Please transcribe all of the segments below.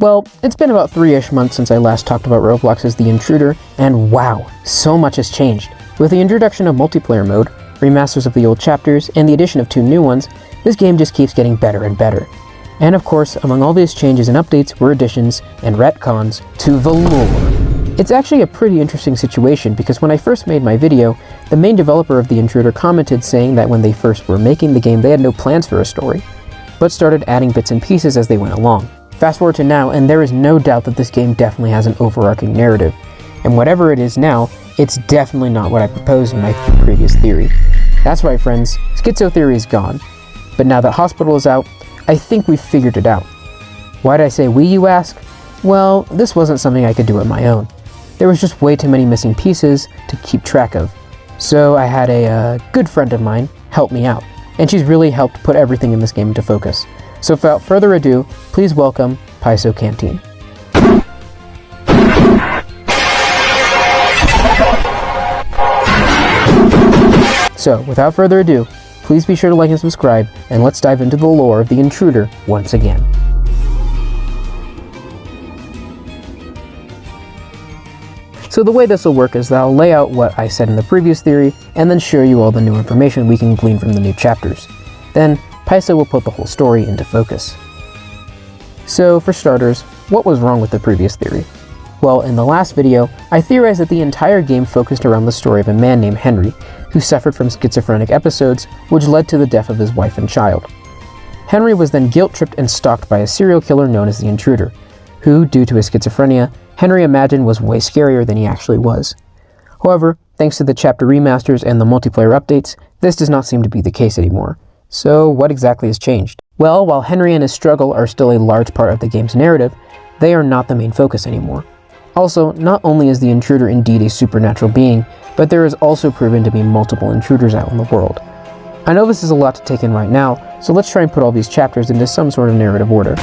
Well, it's been about 3-ish months since I last talked about Roblox's The Intruder, and wow, so much has changed. With the introduction of multiplayer mode, remasters of the old chapters, and the addition of 2 new ones, this game just keeps getting better and better. And of course, among all these changes and updates were additions and retcons to the lore. It's actually a pretty interesting situation because when I first made my video, the main developer of The Intruder commented saying that when they first were making the game they had no plans for a story, but started adding bits and pieces as they went along. Fast forward to now, and there is no doubt that this game definitely has an overarching narrative, and whatever it is now, it's definitely not what I proposed in my previous theory. That's right friends, schizo theory is gone, but now that Hospital is out, I think we've figured it out. Why did I say we, you ask? Well, this wasn't something I could do on my own. There was just way too many missing pieces to keep track of, so I had a good friend of mine help me out, and she's really helped put everything in this game into focus. So without further ado, please welcome Paiso Canteen. So without further ado, please be sure to like and subscribe, and let's dive into the lore of The Intruder once again. So the way this will work is that I'll lay out what I said in the previous theory, and then show you all the new information we can glean from the new chapters. Then, Paiso will put the whole story into focus. So, for starters, what was wrong with the previous theory? Well, in the last video, I theorized that the entire game focused around the story of a man named Henry, who suffered from schizophrenic episodes, which led to the death of his wife and child. Henry was then guilt-tripped and stalked by a serial killer known as the Intruder, who, due to his schizophrenia, Henry imagined was way scarier than he actually was. However, thanks to the chapter remasters and the multiplayer updates, this does not seem to be the case anymore. So what exactly has changed? Well, while Henry and his struggle are still a large part of the game's narrative, they are not the main focus anymore. Also, not only is the Intruder indeed a supernatural being, but there is also proven to be multiple intruders out in the world. I know this is a lot to take in right now, so let's try and put all these chapters into some sort of narrative order.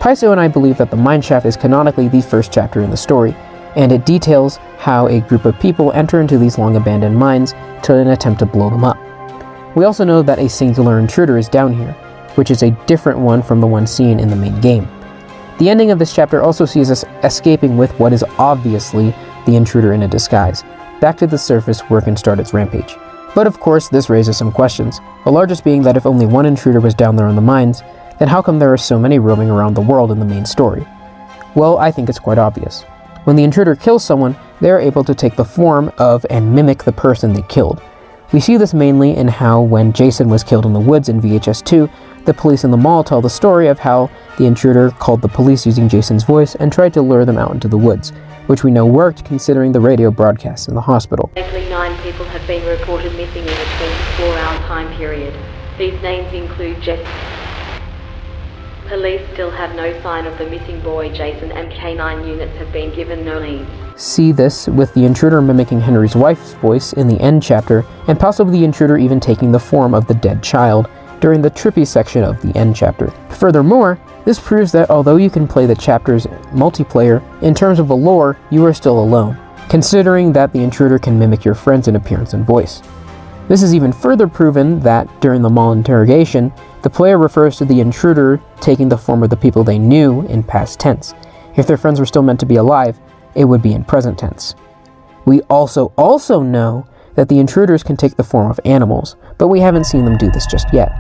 Paiso and I believe that the Mineshaft is canonically the first chapter in the story, and it details how a group of people enter into these long abandoned mines to an attempt to blow them up. We also know that a singular intruder is down here, which is a different one from the one seen in the main game. The ending of this chapter also sees us escaping with what is obviously the Intruder in a disguise, back to the surface where it can start its rampage. But of course this raises some questions, the largest being that if only one intruder was down there in the mines, then how come there are so many roaming around the world in the main story? Well, I think it's quite obvious. When the Intruder kills someone, they are able to take the form of and mimic the person they killed. We see this mainly in how when Jason was killed in the woods in VHS 2, the police in the mall tell the story of how the Intruder called the police using Jason's voice and tried to lure them out into the woods, which we know worked considering the radio broadcasts in the hospital. Exactly 9 people have been reported missing in a 24-hour time period. These names include Jess. Police still have no sign of the missing boy Jason, and K9 units have been given no leads. See this with the Intruder mimicking Henry's wife's voice in the end chapter, and possibly the Intruder even taking the form of the dead child during the trippy section of the end chapter. Furthermore, this proves that although you can play the chapters multiplayer, in terms of the lore, you are still alone, considering that the Intruder can mimic your friends in appearance and voice. This is even further proven that during the mall interrogation, the player refers to the Intruder taking the form of the people they knew in past tense. If their friends were still meant to be alive, it would be in present tense. We also know that the Intruders can take the form of animals, but we haven't seen them do this just yet.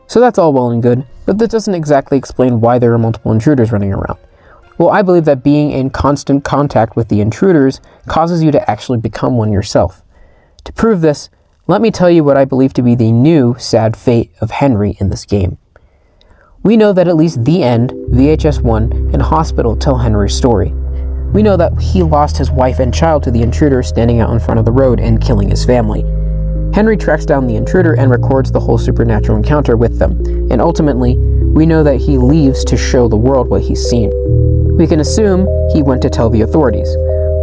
So that's all well and good, but that doesn't exactly explain why there are multiple Intruders running around. Well, I believe that being in constant contact with the Intruders causes you to actually become one yourself. To prove this, let me tell you what I believe to be the new sad fate of Henry in this game. We know that at least The End, VHS 1, and Hospital tell Henry's story. We know that he lost his wife and child to the Intruder standing out in front of the road and killing his family. Henry tracks down the Intruder and records the whole supernatural encounter with them, and ultimately, we know that he leaves to show the world what he's seen. We can assume he went to tell the authorities,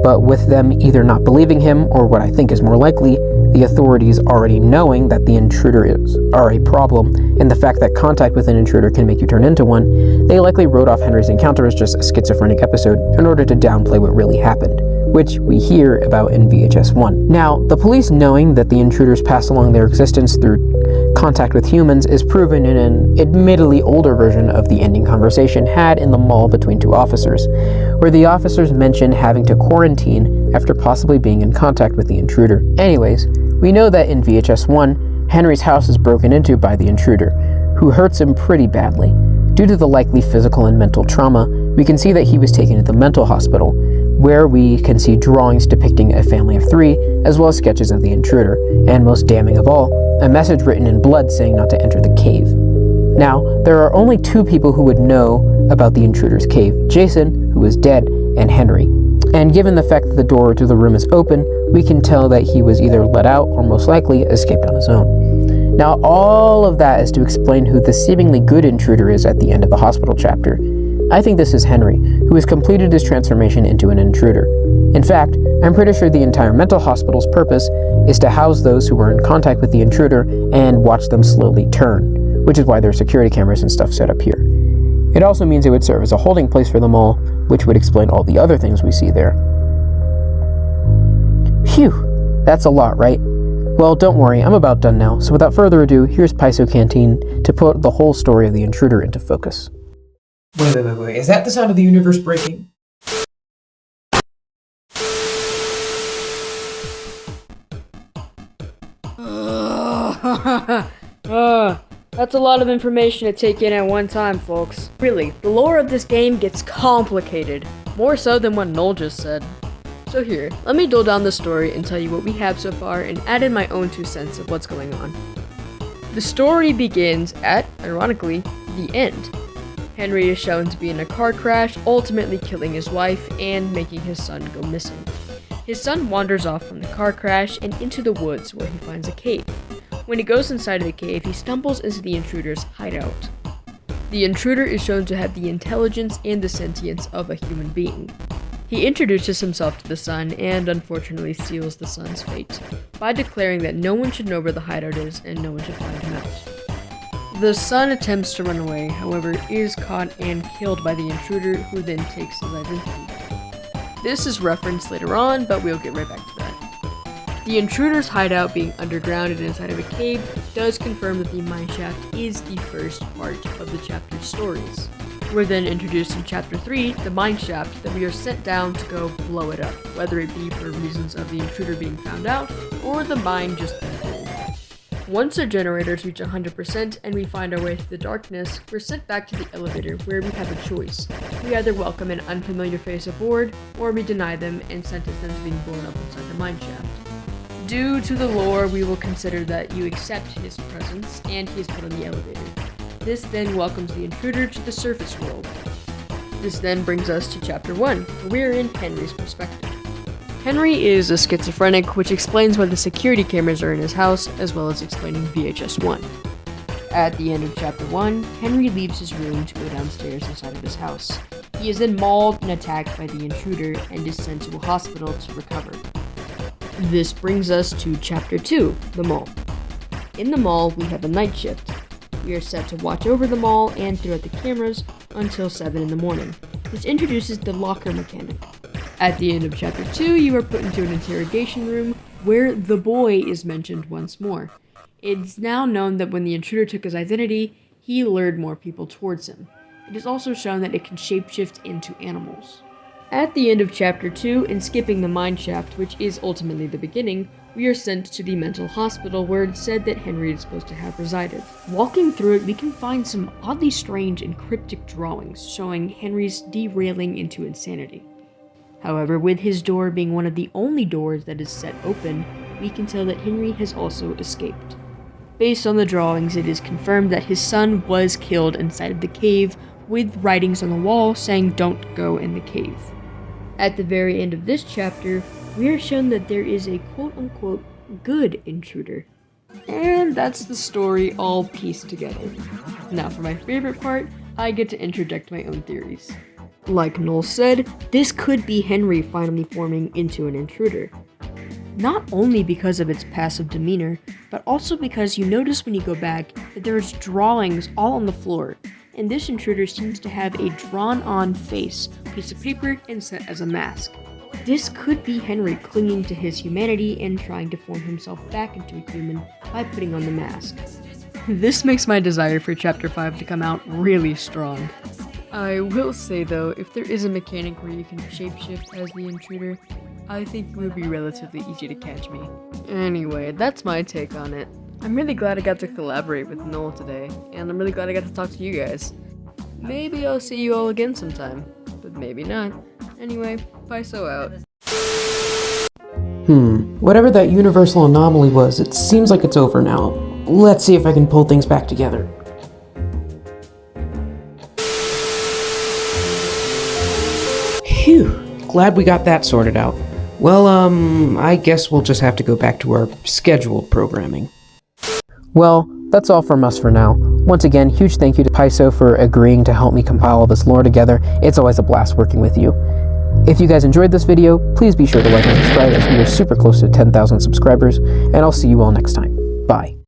but with them either not believing him, or what I think is more likely, the authorities already knowing that the Intruders are a problem, and the fact that contact with an Intruder can make you turn into one, they likely wrote off Henry's encounter as just a schizophrenic episode in order to downplay what really happened, which we hear about in VHS 1. Now, the police knowing that the Intruders pass along their existence through contact with humans is proven in an admittedly older version of the ending conversation had in the mall between two officers, where the officers mention having to quarantine after possibly being in contact with the intruder. Anyways, we know that in VHS 1, Henry's house is broken into by the intruder, who hurts him pretty badly. Due to the likely physical and mental trauma, we can see that he was taken to the mental hospital, where we can see drawings depicting a family of 3, as well as sketches of the intruder, and most damning of all, a message written in blood saying not to enter the cave. Now, there are only 2 people who would know about the intruder's cave: Jason, who is dead, and Henry. And given the fact that the door to the room is open, we can tell that he was either let out or most likely escaped on his own. Now, all of that is to explain who the seemingly good intruder is at the end of the hospital chapter. I think this is Henry, who has completed his transformation into an intruder. In fact, I'm pretty sure the entire mental hospital's purpose is to house those who were in contact with the intruder and watch them slowly turn, which is why there are security cameras and stuff set up here. It also means it would serve as a holding place for them all, which would explain all the other things we see there. Phew, that's a lot, right? Well, don't worry, I'm about done now, so without further ado, here's Paiso Canteen to put the whole story of the intruder into focus. Wait, is that the sound of the universe breaking? That's a lot of information to take in at one time, folks. Really, the lore of this game gets complicated, more so than what Noel just said. So here, let me dull down the story and tell you what we have so far and add in my own 2 cents of what's going on. The story begins at, ironically, the end. Henry is shown to be in a car crash, ultimately killing his wife and making his son go missing. His son wanders off from the car crash and into the woods where he finds a cave. When he goes inside of the cave, he stumbles into the intruder's hideout. The intruder is shown to have the intelligence and the sentience of a human being. He introduces himself to the son and unfortunately seals the son's fate by declaring that no one should know where the hideout is and no one should find him out. The son attempts to run away, however, is caught and killed by the intruder, who then takes his identity. This is referenced later on, but we'll get right back to that. The intruder's hideout being underground and inside of a cave does confirm that the mineshaft is the first part of the chapter's stories. We're then introduced in Chapter 3, the mineshaft, that we are sent down to go blow it up, whether it be for reasons of the intruder being found out, or the mine just being full. Once our generators reach 100% and we find our way through the darkness, we're sent back to the elevator where we have a choice. We either welcome an unfamiliar face aboard, or we deny them and sentence them to being blown up inside the mineshaft. Due to the lore, we will consider that you accept his presence and he is put on the elevator. This then welcomes the intruder to the surface world. This then brings us to Chapter 1, where we are in Henry's perspective. Henry is a schizophrenic, which explains why the security cameras are in his house, as well as explaining VHS 1. At the end of Chapter 1, Henry leaves his room to go downstairs inside of his house. He is then mauled and attacked by the intruder and is sent to a hospital to recover. This brings us to Chapter 2, the mall. In the mall, we have a night shift. We are set to watch over the mall and throughout the cameras until 7 in the morning. This introduces the locker mechanic. At the end of Chapter 2, you are put into an interrogation room where the boy is mentioned once more. It's now known that when the intruder took his identity, he lured more people towards him. It is also shown that it can shapeshift into animals. At the end of Chapter 2, and skipping the mineshaft, which is ultimately the beginning, we are sent to the mental hospital where it's said that Henry is supposed to have resided. Walking through it, we can find some oddly strange and cryptic drawings showing Henry's derailing into insanity. However, with his door being one of the only doors that is set open, we can tell that Henry has also escaped. Based on the drawings, it is confirmed that his son was killed inside of the cave, with writings on the wall saying "Don't go in the cave." At the very end of this chapter, we are shown that there is a quote-unquote good intruder. And that's the story all pieced together. Now for my favorite part, I get to interject my own theories. Like Noel said, this could be Henry finally forming into an intruder. Not only because of its passive demeanor, but also because you notice when you go back that there's drawings all on the floor, and this intruder seems to have a drawn-on face, piece of paper, and set as a mask. This could be Henry clinging to his humanity and trying to form himself back into a human by putting on the mask. This makes my desire for Chapter 5 to come out really strong. I will say though, if there is a mechanic where you can shapeshift as the intruder, I think it would be relatively easy to catch me. Anyway, that's my take on it. I'm really glad I got to collaborate with Noel today, and I'm really glad I got to talk to you guys. Maybe I'll see you all again sometime, but maybe not. Anyway, Paiso out. Whatever that universal anomaly was, it seems like it's over now. Let's see if I can pull things back together. Phew, glad we got that sorted out. Well, I guess we'll just have to go back to our scheduled programming. Well, that's all from us for now. Once again, huge thank you to Paiso for agreeing to help me compile all this lore together. It's always a blast working with you. If you guys enjoyed this video, please be sure to like and subscribe as we are super close to 10,000 subscribers, and I'll see you all next time. Bye.